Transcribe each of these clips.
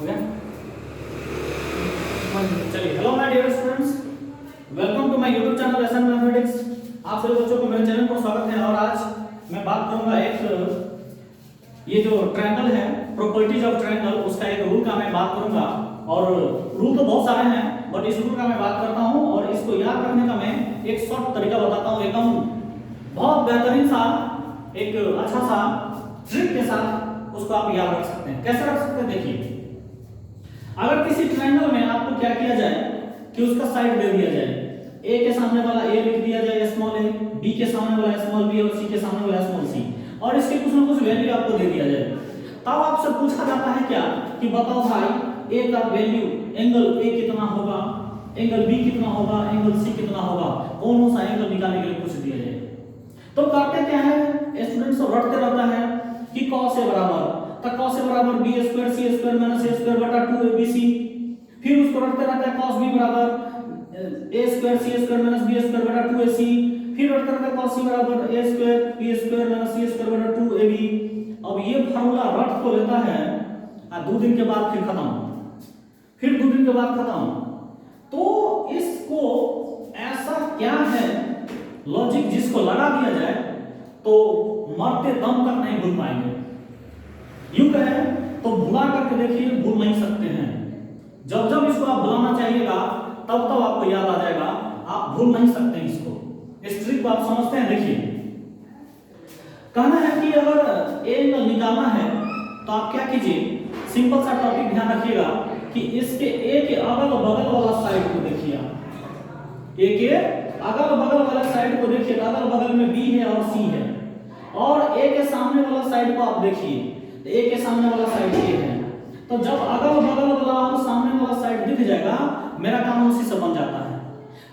हो गया? चलिए, hello my dear students, welcome to my YouTube channel SN mathematics. आप सभी बच्चों को मेरे चैनल पर स्वागत है। और आज मैं बात करूंगा ये जो ट्रायंगल है, प्रॉपर्टीज ऑफ ट्रायंगल, उसका एक रूल का मैं बात करूंगा। और रूल तो बहुत सारे हैं, बट इस रूल का मैं बात करता हूं और इसको याद करने का मैं एक शॉर्ट तरीका बताता हूं, एकदम बहुत बेहतरीन सा, एक अच्छा सा ट्रिक के साथ उसको आप याद रख सकते हैं। कैसे रख सकते हैं? देखिए, अगर किसी ट्रायंगल में आपको क्या किया जाए कि उसका साइड दे दिया जाए, ए के सामने वाला ए लिख दिया जाए स्मॉल ए, बी के सामने वाला स्मॉल बी और सी के सामने वाला स्मॉल सी, और इसके कुछ ना कुछ वैल्यू आपको दे दिया जाए, तब आपसे पूछा जाता है क्या कि बताओ भाई ए का वैल्यू, एंगल ए कितना होगा, एंगल बी कितना होगा, एंगल सी कितना होगा, कौन सा एंगल निकालने के लिए पूछ दिया जाए। तो करते क्या है, स्टूडेंट्स रटते रहता है कि cos ए बराबर, तो cos ए बराबर b square c square minus a square बटा 2abc, फिर उसको रटते रहता है cos b बराबर a square c square minus b square बटा 2ac, फिर रटते रहता है cos c बराबर a square b square minus c square बटा 2ab। अब ये फार्मूला रट तो लेता है, 2 दिन के बाद फिर खत्म, फिर 2 दिन के बाद खत्म। तो इसको ऐसा क्या है लॉजिक जिसको लगा दिया जाए तो मरते दम तक नहीं भूल पाएंगे। यूं कहें तो भुला करके देखिए, भूल नहीं सकते हैं। जब जब इसको आप भुलाना चाहिएगा तब तब आपको याद आ जाएगा, आप भूल नहीं सकते इसको। इस ट्रिक को आप समझते हैं। देखिए, कहना है कि अगर ए एंगल निकालना है तो आप क्या कीजिए, सिंपल सा टॉपिक ध्यान रखिएगा कि इसके ए के अगल बगल वाला साइड को देखिए, आप ए के अगल बगल वाला साइड को देखिए, अगल बगल में बी है और सी है, और ए के सामने वाला साइड को आप देखिए, ए के सामने वाला साइड ए है। तो जब अगल बगल वाला और सामने वाला साइड दिख जाएगा, मेरा काम उसी से बन जाता है।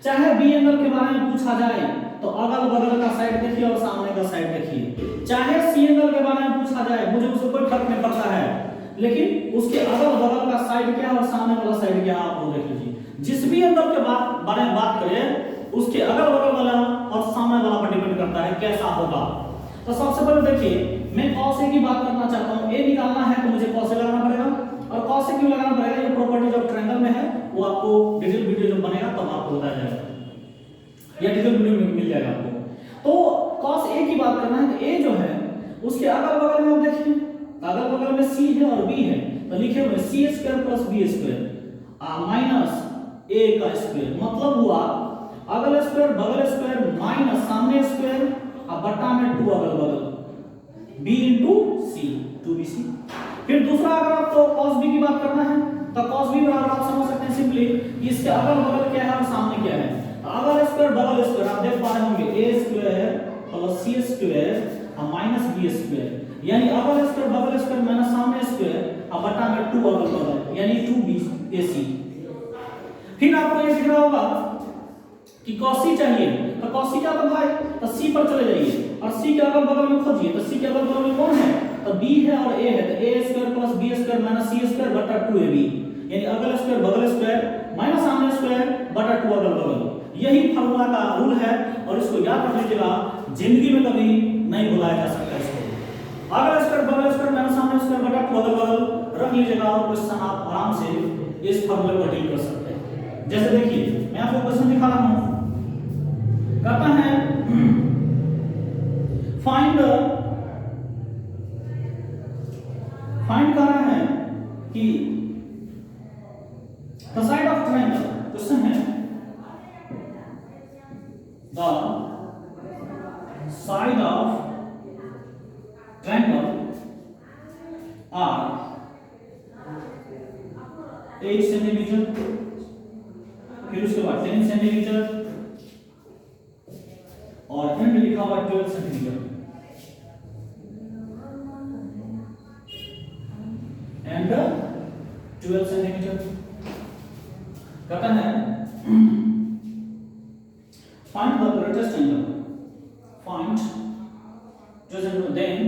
चाहे बी एंगल के बारे में पूछा जाए तो अगल बगल का साइड देखिए और सामने का साइड देखिए। चाहे सी एंगल के बारे में पूछा जाए, मुझे उससे कोई फर्क नहीं पड़ता है, लेकिन उसके अगल बगल का साइड क्या है और सामने वाला साइड क्या है, आप वो देख लीजिए। जिस भी एंगल के बारे में बात करें, उसके अगल बगल वाला और सामने वाला पर डिपेंड करता है कैसा होगा। तो सबसे पहले देखिए, मैं cos a की बात करना चाहता हूं। a निकालना है तो मुझे cos a लगाना पड़ेगा, और cos a क्यों लगाना पड़ेगा, ये प्रॉपर्टीज ऑफ ट्रायंगल में है, वो आपको डिटेल वीडियो जब बनेगा तब आपको बताया जाएगा, या डिटेल वीडियो में मिल जाएगा आपको। तो cos a की बात करना है तो a जो है उसके अगल बगल में आप देखिए, अगल बगल में c है और b है, तो लिखे हुए c square plus b square minus a का स्क्वायर, मतलब हुआ अगल स्क्वायर बगल स्क्वायर माइनस सामने स्क्वायर और बट्टा में 2 अगल बगल, b into c 2bc। फिर दूसरा अगर आपको cos b की बात करना है तो cos b बराबर आप समझ सकते हैं सिंपली, इसके अगल बगल क्या है और सामने क्या है। अगल स्क्वायर बगल स्क्वायर आप देख पा रहे होंगे, a square plus c square और माइनस b स्क्वायर, यानी अगल स्क्वायर बगल स्क्वायर माइनस सामने स्क्वायर और बट्टा में 2 अगल बगल, यानी 2bac। फिर आपको ये दिख रहा होगा कि cos c चाहिए, तो cos c क्या था भाई, तो c पर चले जाइए और c के अगल बगल में खोजिए, तो c के अगल बगल में कौन है, तो b है और a है, तो a square plus b square minus c square बटा 2ab, यानी अगल स्क्वायर बगल स्क्वायर माइनस सामने स्क्वायर बटा 2 अगल बगल। यही फार्मूला का रूल है और इसको याद रख लीजिएगा, जिंदगी में कभी नहीं भुलाया जा सकता इसको। अगल स्क्वायर बगल स्क्वायर माइनस सामने स्क्वायर बटा 2 अगल बगल रख लीजिएगा और क्वेश्चन आप आराम से इस फार्मूले को डील कर सकते हैं। जैसे देखिए, मैं आपको क्वेश्चन दिखा रहा हूं, कहता है फाइंड कर रहा है कि the side of triangle, question है the side of triangle are 8 centimetre, फिर उसके बाद 10 सेंटीमीटर और एंड लिखा हुआ 12 सेंटीमीटर, एंड 12 सेंटीमीटर। कहता है find the greatest angle, find then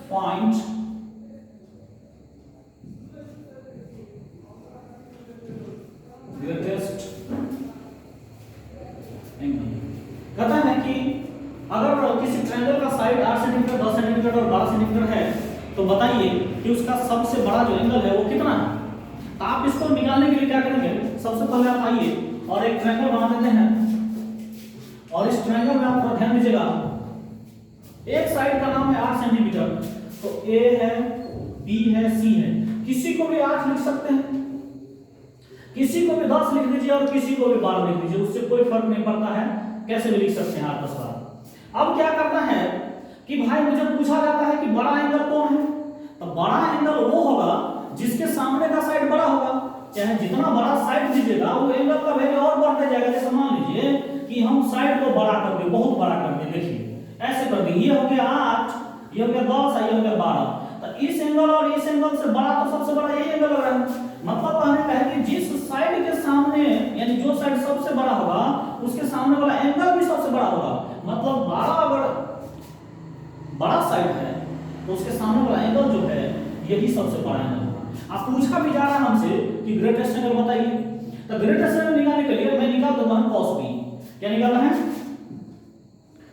find greatest angle. कहता है कि अगर किसी ट्रायंगल का साइड 8 सेंटीमीटर 10 सेंटीमीटर और 12 सेंटीमीटर है तो बताइए कि उसका सबसे बड़ा जो एंगल है वो कितना है। तो आप इसको निकालने के लिए क्या करेंगे, सबसे पहले आप आइए और एक ट्रायंगल बना देते हैं, और इस ट्रायंगल में आप ध्यान दीजिएगा, एक साइड का नाम है 8 सेंटीमीटर, तो ए है, बी है, सी है। किसी को भी 8 लिख सकते हैं, किसी को भी 10 लिख दीजिए और किसी को भी 12 लिख दीजिए, उससे कोई फर्क नहीं पड़ता है, कैसे भी लिख सकते हैं 8 10 12। अब क्या करना है कि भाई मुझे पूछा जाता है कि बड़ा एंगल कौन है, तो बड़ा एंगल वो होगा जिसके सामने का साइड बड़ा होगा। चाहे जितना बड़ा साइड दीजिएगा वो एंगल का वैल्यू और बढ़ता जाएगा। जैसे मान लीजिए कि हम साइड को बड़ा कर दें, बहुत बड़ा कर दें, देखिए ऐसे कर दें, ये हो गया 8, ये हो गया 10, ये हो गया 12, तो इस एंगल और इस एंगल से बड़ा तो सबसे बड़ा यही एंगल लग रहा है। मतलब कहने का है कि जिस साइड के सामने, यानी जो साइड सबसे बड़ा होगा उसके सामने वाला एंगल भी सबसे बड़ा होगा। मतलब 12 अगर बड़ा साइड है तो उसके सामने वाला एंगल जो है यही सबसे बड़ा एंगल होगा। आप पूछा भी जा रहा है हमसे कि ग्रेटेस्ट एंगल बताइए, तो ग्रेटेस्ट एंगल निकालने के लिए मैं निकाल दूंगा cos b। क्या निकालना है,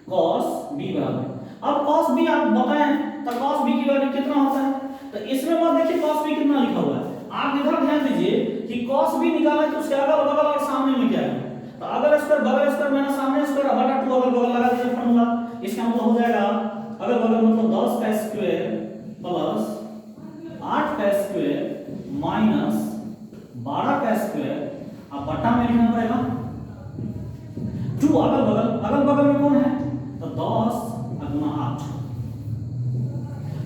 cos b बराबर, अब cos b आप बताएं तो cos b की वैल्यू कितना होता है, तो इसमें मत देखिए cos b कितना लिखा हुआ है, आप इधर ध्यान दीजिए कि cos b निकालना है तो उसके अगल बगल और सामने में क्या है, तो अगल स्क्वायर बगल स्क्वायर मैंने सामने स्क्वायर बटा 2 अगल बगल लगा दीजिए फार्मूला। इसका मतलब हो जाएगा अगल बगल मतलब 10 का स्क्वायर प्लस 8 का स्क्वायर माइनस 12 का स्क्वायर, अब बटा में लिखना पड़ेगा 2 अगल बगल में कौन है, तो 10 गुना 8।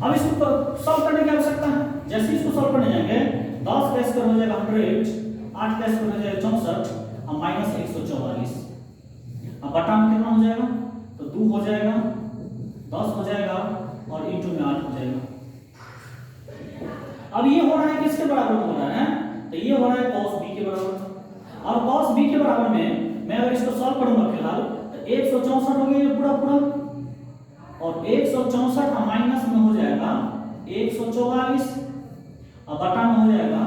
अब इसको सॉल्व करने की आवश्यकता है। जैसे इसको सॉल्व करने जाएंगे 10 का स्क्वायर हो जाएगा 100, 8 का स्क्वायर हो जाएगा 64 और माइनस 144। अब बटा में कितना हो जाएगा, तो 2 हो जाएगा, 10 हो जाएगा और इंटू में 8 हो जाएगा। अब ये हो रहा है किसके बराबर हो रहा है, तो ये हो रहा है cos b के बराबर। और cos b के बराबर में मैं अगर इसको सॉल्व करूंगा फिलहाल तो 164 हो गया ये पूरा पूरा, और 164 माइनस में हो जाएगा 144 और बटा में हो जाएगा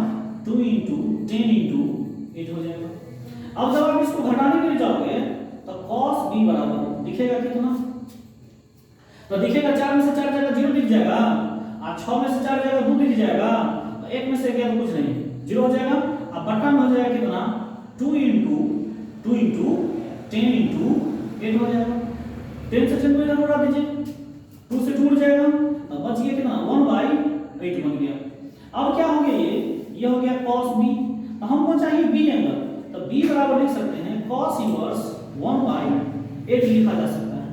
2 इंटू 10 इंटू 8 हो जाएगा। अब जब आप इसको घटाने के लिए जाओगे तो cos b बराबर दिखेगा कितना, तो दिखेगा 4 में से 4 जाएगा 0 दिख जाएगा, और 6 में से 4 जाएगा 2 दिख जाएगा, तो 1 में से गया तो कुछ नहीं 0 हो जाएगा। अब बटा में हो जाएगा कितना 2 इंटू 10 इंटू 8 हो जाएगा। 10 से 10 को इधर उड़ा दीजिए, 2 से 2 उड़ जाएगा, अब बच गया कितना 1/8 बन गया। अब क्या हो गया ये हो गया cos b, तो हमको चाहिए b एंगल, तो b बराबर लिख सकते हैं cos इनवर्स 1/8 लिखा जा सकता है।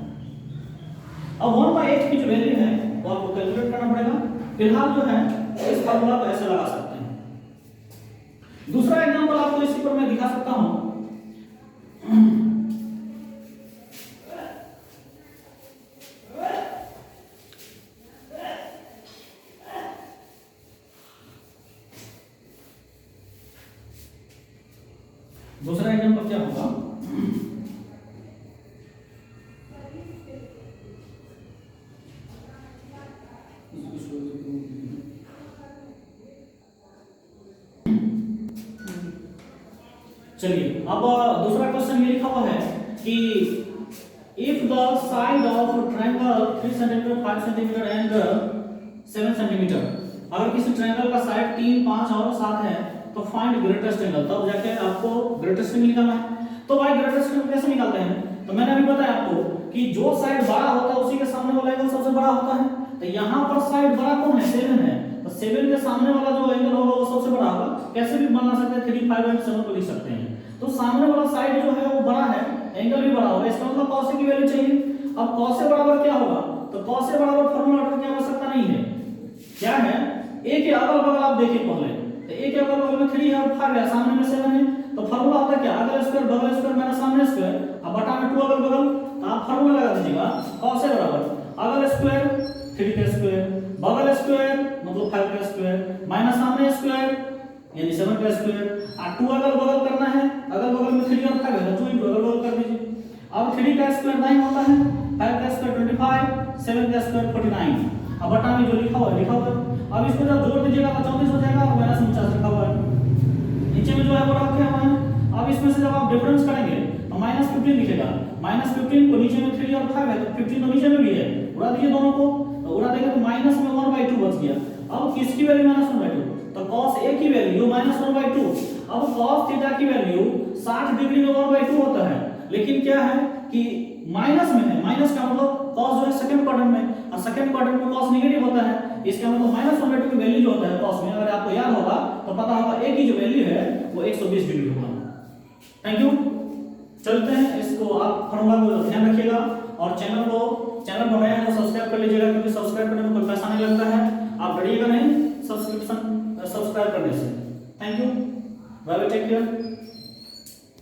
अब 1/8 की जो वैल्यू है वो आपको कैलकुलेट करना पड़ेगा। फिलहाल जो है इस फार्मूला को ऐसे लगा सकते हैं। दूसरा एग्जांपल आपको इसी पर मैं दिखा सकता हूं। दूसरा एग्जांपल क्या होगा, चलिए अब दूसरा क्वेश्चन ये लिखा हुआ है कि if the side of triangle 3 centimetre 5 centimetre and 7 centimetre, अगर किसी ट्रायंगल का साइड 3 5 और 7 है तो फाइंड ग्रेटेस्ट एंगल, तब जाके आपको ग्रेटेस्ट एंगल निकालना है। तो भाई ग्रेटेस्ट एंगल कैसे निकालते हैं, तो मैंने अभी बताया आपको कि जो साइड बड़ा होता है उसी के सामने वाला एंगल सबसे बड़ा होता है। तो यहाँ पर साइड बड़ा कौन है 7 है, तो 7 के सामने वाला जो एंगल होगा वो सबसे बड़ा होगा। कैसे भी बना सकते हैं 3 5 और 7 को लिख सकते हैं। तो सामने वाला साइड जो है वो बड़ा है, एंगल भी बड़ा होगा, इसका मतलब cos की वैल्यू चाहिए। अब cos बराबर क्या होगा, तो cos बराबर फार्मूला रटने की आवश्यकता नहीं है। क्या है, a के अगल बगल आप देखिए पहले, तो a के अगल बगल में 3 है और 5 है, सामने में 7 है, तो फार्मूला होता है क्या, अगल स्क्वायर बगल स्क्वायर माइनस सामने स्क्वायर, अब बटा में 2 अगल बगल, तो आप फार्मूला लगा दीजिएगा cos बराबर अगल स्क्वायर 3 का स्क्वायर बगल स्क्वायर मतलब 5 का स्क्वायर माइनस सामने स्क्वायर यानी 7 का स्क्वायर, और 2 अगल बगल करना है, अगल बगल में 3 और 5 है तो 2 इंटू अगल बगल कर दीजिए। अब 3 का स्क्वायर 9 होता है, 5 का स्क्वायर 25, 7 का स्क्वायर 49, अब बटा में जो लिखा हुआ है। अब इसको जब जोड़ दीजिएगा तो 34 हो जाएगा और माइनस 49 लिखा हुआ है, नीचे में जो है वो रखे हुए हैं। अब इसमें से जब आप डिफरेंस करेंगे तो -15 दिखेगा, -15 को नीचे में 3 और 5 है तो 15 तो नीचे में भी है, उड़ा दीजिए दोनों को, तो तो उड़ा देंगे तो माइनस में 1/2 बच गया। अब किसकी वैल्यू -1/2? तो cos A की वैल्यू -1/2। अब cos थीटा की वैल्यू 60 डिग्री में 1/2 होता है, लेकिन क्या है कि माइनस में है। माइनस का मतलब cos जो है सेकंड क्वाड्रेंट में, और सेकंड क्वाड्रेंट में cos नेगेटिव होता है। इसका मतलब -1/2 की वैल्यू जो होता है cos में, अगर आपको याद होगा तो पता होगा A की जो वैल्यू है वो 120 डिग्री होगा। Thank you. चलते हैं, इसको आप फॉर्मूला को ध्यान रखिएगा, और चैनल बनाया है तो सब्सक्राइब कर लीजिएगा, क्योंकि सब्सक्राइब करने में कोई पैसा नहीं लगता है। आप डरिएगा नहीं सब्सक्राइब करने से। Thank you, bye bye, take care.